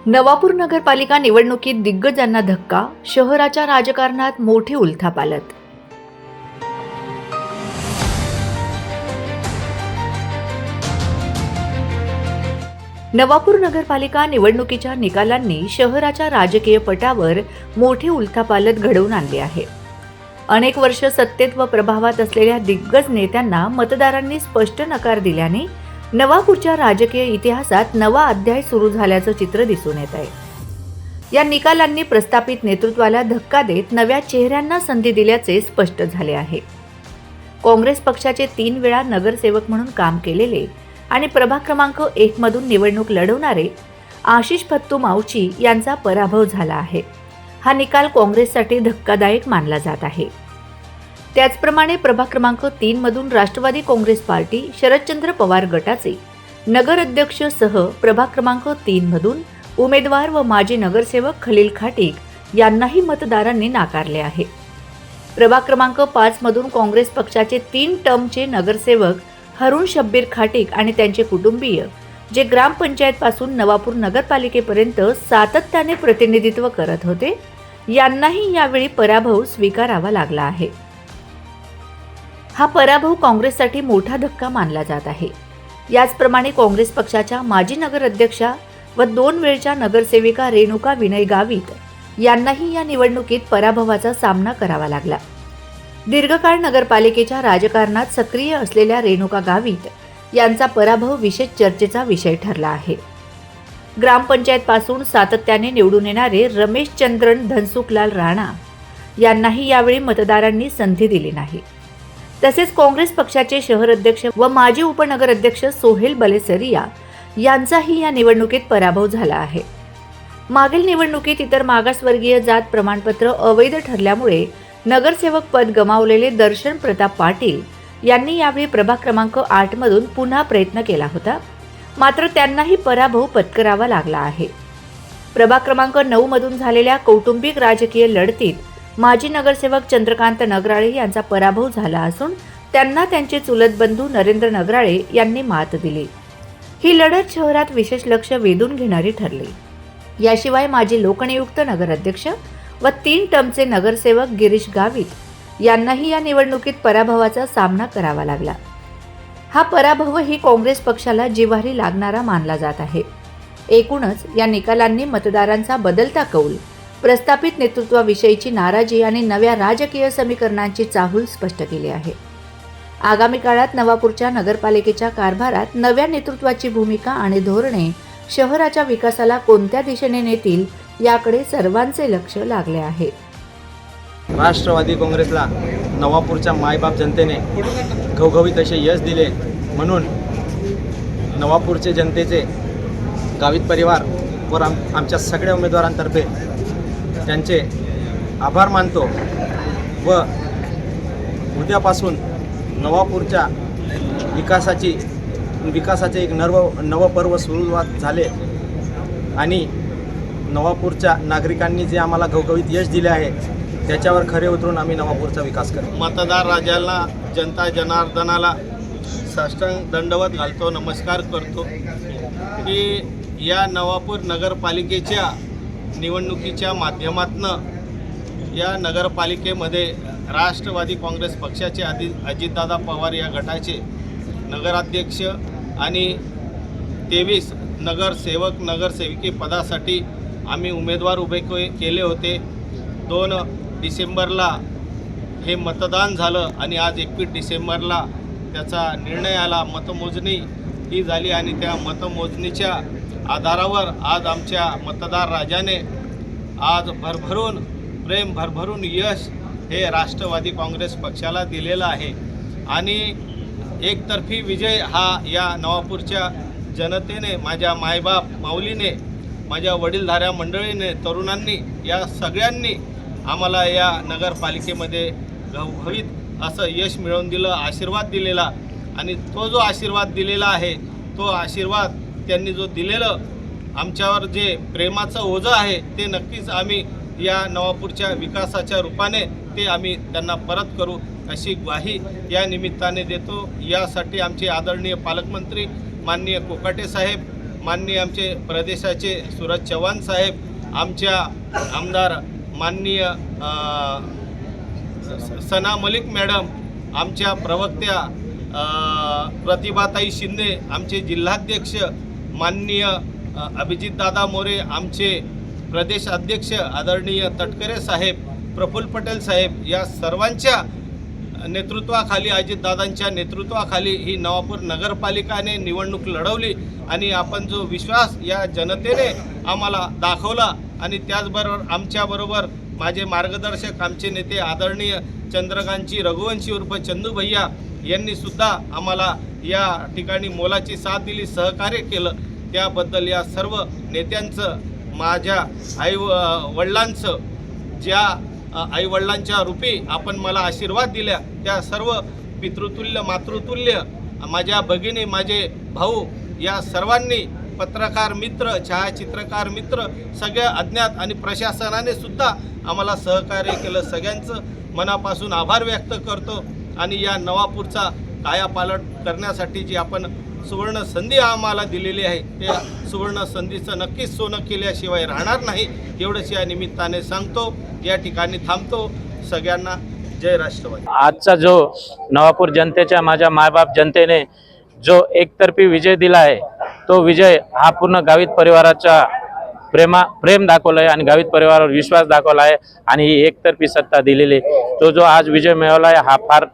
नवापूर नगरपालिका निवडणुकीत दिग्गजांना धक्का, शहराच्या राजकारणात मोठी उलथापालथ। नवापूर नगरपालिका निवडणुकीच्या निकालांनी शहराच्या राजकीय पटावर मोठी उलथापालथ घडवून आणली आहे। अनेक वर्ष सत्तेत व प्रभावात असलेल्या दिग्गज नेत्यांना मतदारांनी स्पष्ट नकार दिल्याने नवापूरच्या राजकीय इतिहासात नवा अध्याय सुरू झाल्याचं चित्र दिसून येत आहे। या निकालांनी प्रस्थापित नेतृत्वाला धक्का देत नव्या चेहऱ्यांना संधी दिल्याचे स्पष्ट झाले आहे। काँग्रेस पक्षाचे 3 वेळा नगरसेवक म्हणून काम केलेले आणि प्रभाग क्रमांक 1 मधून निवडणूक लढवणारे आशिष फत्तू मावची यांचा पराभव झाला आहे। हा निकाल काँग्रेससाठी धक्कादायक मानला जात आहे। त्याचप्रमाणे प्रभाग क्रमांक 3 मधून राष्ट्रवादी काँग्रेस पार्टी शरदचंद्र पवार गटाचे नगर अध्यक्ष सह प्रभाग क्रमांक 3 मधून उमेदवार व माजी नगरसेवक खलील खाटीक यांनाही मतदारांनी नाकारले आहे। प्रभाग क्रमांक 5 मधून काँग्रेस पक्षाचे 3 टर्मचे नगरसेवक हरुण शब्बीर खाटीक आणि त्यांचे कुटुंबीय जे ग्रामपंचायत पासून नवापूर नगरपालिकेपर्यंत सातत्याने प्रतिनिधित्व करत होते, यांनाही यावेळी पराभव स्वीकारावा लागला आहे। हा पराभव काँग्रेससाठी मोठा धक्का मानला जात आहे। याचप्रमाणे काँग्रेस पक्षाच्या माजी नगर अध्यक्षा व 2 वेळच्या नगरसेविका रेणुका विनय गावित यांनाही या निवडणुकीत पराभवाचा सामना करावा लागला। दीर्घकाळ नगरपालिकेच्या राजकारणात सक्रिय असलेल्या रेणुका गावित यांचा पराभव विशेष चर्चेचा विषय ठरला आहे। ग्रामपंचायत पासून सातत्याने निवडून येणारे रमेश चंद्रन धनसुखलाल राणा यांनाही यावेळी मतदारांनी संधी दिली नाही। तसेच काँग्रेस पक्षाचे शहर अध्यक्ष व माजी उपनगर अध्यक्ष सोहेल बलेसरिया यांचाही या निवडणुकीत पराभव झाला आहे। मागील निवडणुकीत इतर मागासवर्गीय जात प्रमाणपत्र अवैध ठरल्यामुळे नगरसेवक पद गमावलेले दर्शन प्रताप पाटील यांनी यावेळी प्रभाग क्रमांक 8 मधून पुन्हा प्रयत्न केला होता, मात्र त्यांनाही पराभव पत्करावा लागला आहे। प्रभाग क्रमांक 9 मधून झालेल्या कौटुंबिक राजकीय लढतीत माजी नगरसेवक चंद्रकांत नगराळे यांचा पराभव झाला असून त्यांना त्यांचे चुलत बंधू नरेंद्र नगराळे यांनी मात दिली। ही लढत शहरात विशेष लक्ष वेधून घेणारी ठरली। याशिवाय माजी लोकनियुक्त नगराध्यक्ष व 3 टर्मचे नगरसेवक गिरीश गावित यांनाही या निवडणुकीत पराभवाचा सामना करावा लागला। हा पराभवही काँग्रेस पक्षाला जिव्हारी लागणारा मानला जात आहे। एकूणच या निकालांनी मतदारांचा बदलता कौल, प्रस्थापित नेतृत्वाविषयीची नाराजी आणि नव्या राजकीय समीकरणांची चाहूल स्पष्ट केली आहे। आगामी काळात नवापूरच्या नगरपालिकेच्या कारभारात नव्या नेतृत्वाची भूमिका आणि धोरणे शहराच्या विकासाला कोणत्या दिशेने नेतील याकडे सर्वांचे लक्ष लागले आहे। राष्ट्रवादी काँग्रेसला नवापूरच्या मायबाप जनतेने घवघवीत असे यश दिले, म्हणून नवापूरचे जनतेचे गावित परिवार व आमच्या सगळ्या उमेदवारांतर्फे त्यांचे आभार मानतो व उद्यापासून नवापूरच्या विकासाचे एक नवं पर्व सुरुवात झाले आणि नवापूरच्या नागरिकांनी जे आम्हाला घवघवीत यश दिले आहे त्याच्यावर खरे उतरून आम्ही नवापूरचा विकास करू। मतदार राजाला, जनता जनार्दनाला साष्टांग दंडवत घालतो, नमस्कार करतो की या नवापूर नगरपालिकेच्या निवडणुकीच्या माध्यमातून या नगरपालिकेमध्ये राष्ट्रवादी काँग्रेस पक्षाचे अजितदादा पवार या गटाचे नगराध्यक्ष आणि 23 नगरसेवक नगरसेविके पदासाठी आम्ही उमेदवार उभे केले होते। 2 डिसेंबरला हे मतदान झालं आणि आज 21 डिसेंबरला त्याचा निर्णय आला, मतमोजणी ही झाली आणि त्या मतमोजणीच्या आधारावर आज आमच्या मतदार राजाने आज भरभरून प्रेम, भरभरून यश हे राष्ट्रवादी काँग्रेस पक्षाला दिलेला आहे आणि एकतर्फी विजय हा या नवापूरच्या जनतेने, माझ्या मायबाप माऊलीने, माझ्या वडीलधाऱ्या मंडळीने, तरुणांनी या सगळ्यांनी आम्हाला या नगरपालिकेमध्ये घवघवीत असं यश मिळवून दिलं, आशीर्वाद दिलेला आणि तो जो आशीर्वाद दिलेला आहे तो आशीर्वाद त्यांनी जो दिलेलं आमच्यावर जे प्रेमाचं ओझं आहे ते नक्कीच आम्ही या नवापूरच्या विकासाच्या रूपाने ते आम्ही त्यांना परत करू अशी ग्वाही या निमित्ताने देतो। यासाठी आमचे आदरणीय पालकमंत्री माननीय कोकाटे साहेब, माननीय आमचे प्रदेशाचे सूरज चव्हाण साहेब, आमच्या आमदार माननीय सना मलिक मॅडम, आमच्या प्रवक्त्या प्रतिभाताई शिंदे, आमचे जिल्हाध्यक्ष माननीय अभिजितदादा मोरे, आमचे प्रदेश अध्यक्ष आदरणीय तटकरे साहेब, प्रफुल्ल पटेल साहेब, या सर्वांच्या नेतृत्वाखाली, अजितदादांच्या नेतृत्वाखाली ही नवापूर नगरपालिकाने निवडणूक लढवली आणि आपण जो विश्वास या जनतेने आम्हाला दाखवला आणि त्याचबरोबर आमच्याबरोबर माझे मार्गदर्शक, आमचे नेते आदरणीय चंद्रकांतजी रघुवंशी उर्फ चंदू भैया यांनी सुद्धा आम्हाला या ठिकाणी मोलाची साथ दिली, सहकार्य केलं, त्याबद्दल या सर्व नेत्यांचं, माझ्या वडिलांचं, ज्या आईवडिलांच्या रूपी आपण मला आशीर्वाद दिल्या, त्या सर्व पितृतुल्य मातृतुल्य माझ्या भगिनी, माझे भाऊ, या सर्वांनी, पत्रकार मित्र, छायाचित्रकार मित्र, सगळ्या अज्ञात आणि प्रशासनाने सुद्धा आम्हाला सहकार्य केलं. सगळ्यांचं मनापासून आभार व्यक्त करतो आणि या नवापूरचा कायापालट करण्यासाठी जी आपण सुवर्ण संधी आम्हाला दिलेली आहे, त्या सुवर्ण संधीचं नक्कीच सोनं केल्याशिवाय राहणार नाही, एवढंच या निमित्ताने सांगतो. या ठिकाणी थांबतो. सगळ्यांना जय राष्ट्रवादी. आजचा जो नवापूर जनतेच्या, माझ्या मायबाप जनतेने जो एकतर्फी विजय दिला आहे, तो विजय हा पूर्ण गावित परिवाराचा प्रेम दाखवलं आहे आणि गावित परिवारावर विश्वास दाखवला आहे आणि ही एकतर्फी सत्ता दिलेली, तो जो आज विजय मिळवला आहे हा फार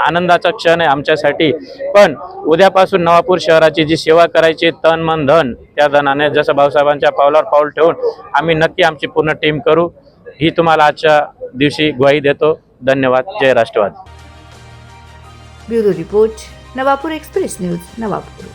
आनंदाचा क्षण आहे आमच्यासाठी. पण उद्यापासून नवापूर शहराची जी सेवा करायची, तन मन धन, त्या धनाने जसं भाऊसाहेबांच्या पावलावर पाऊल ठेवून आम्ही नक्की आमची पूर्ण टीम करू, ही तुम्हाला आजच्या दिवशी ग्वाही देतो. धन्यवाद. जय राष्ट्रवादी. Bureau report, Navapur express news, Navapur.